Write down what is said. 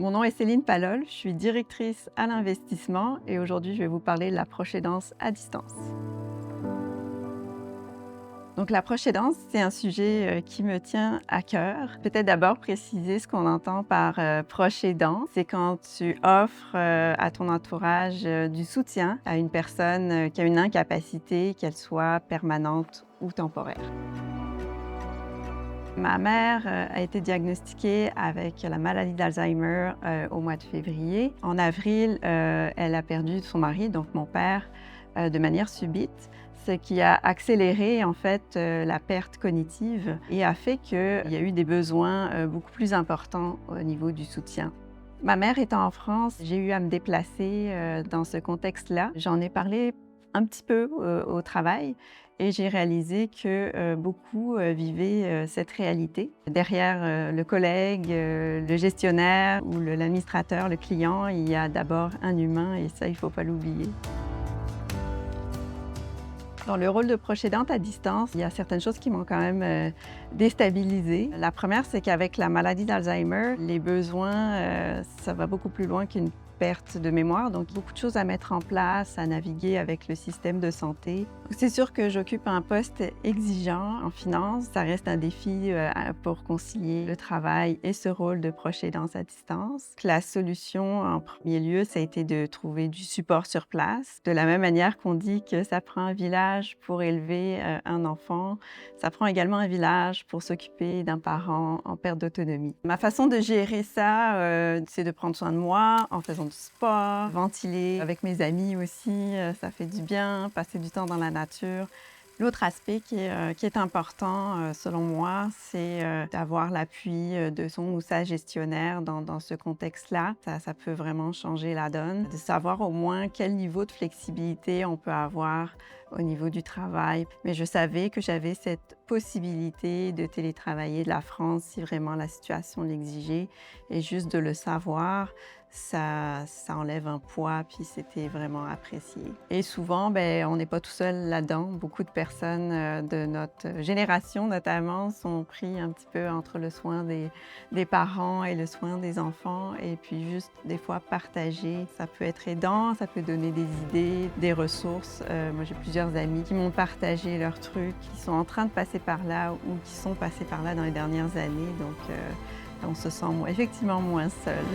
Mon nom est Céline Palol, je suis directrice à l'investissement et aujourd'hui je vais vous parler de la proche aidance à distance. Donc la proche aidance, c'est un sujet qui me tient à cœur. Peut-être d'abord préciser ce qu'on entend par proche aidant. C'est quand tu offres à ton entourage du soutien à une personne qui a une incapacité, qu'elle soit permanente ou temporaire. Ma mère a été diagnostiquée avec la maladie d'Alzheimer au mois de février. En avril, elle a perdu son mari, donc mon père, de manière subite, ce qui a accéléré en fait la perte cognitive et a fait qu'il y a eu des besoins beaucoup plus importants au niveau du soutien. Ma mère étant en France, j'ai eu à me déplacer dans ce contexte-là. J'en ai parlé un petit peu au travail et j'ai réalisé que beaucoup vivaient cette réalité. Derrière le collègue, le gestionnaire ou l'administrateur, le client, il y a d'abord un humain et ça, il ne faut pas l'oublier. Dans le rôle de proche aidante à distance, il y a certaines choses qui m'ont quand même déstabilisée. La première, c'est qu'avec la maladie d'Alzheimer, les besoins, ça va beaucoup plus loin qu'une perte de mémoire, donc beaucoup de choses à mettre en place, à naviguer avec le système de santé. C'est sûr que j'occupe un poste exigeant en finance. Ça reste un défi pour concilier le travail et ce rôle de proche aidance à distance. La solution, en premier lieu, ça a été de trouver du support sur place. De la même manière qu'on dit que ça prend un village pour élever un enfant, ça prend également un village pour s'occuper d'un parent en perte d'autonomie. Ma façon de gérer ça, c'est de prendre soin de moi en faisant du sport, ventiler avec mes amis aussi, ça fait du bien, passer du temps dans la nature. L'autre aspect qui est important, selon moi, c'est d'avoir l'appui de son ou sa gestionnaire dans ce contexte-là. Ça peut vraiment changer la donne, de savoir au moins quel niveau de flexibilité on peut avoir au niveau du travail. Mais je savais que j'avais cette possibilité de télétravailler de la France si vraiment la situation l'exigeait. Et juste de le savoir, ça enlève un poids, puis c'était vraiment apprécié. Et souvent, on n'est pas tout seul là-dedans. Beaucoup de personnes de notre génération, notamment, sont pris un petit peu entre le soin des parents et le soin des enfants. Et puis juste, des fois, partager, ça peut être aidant, ça peut donner des idées, des ressources. Moi, j'ai plusieurs amis qui m'ont partagé leurs trucs, qui sont en train de passer par là ou qui sont passés par là dans les dernières années. Donc, on se sent effectivement moins seul.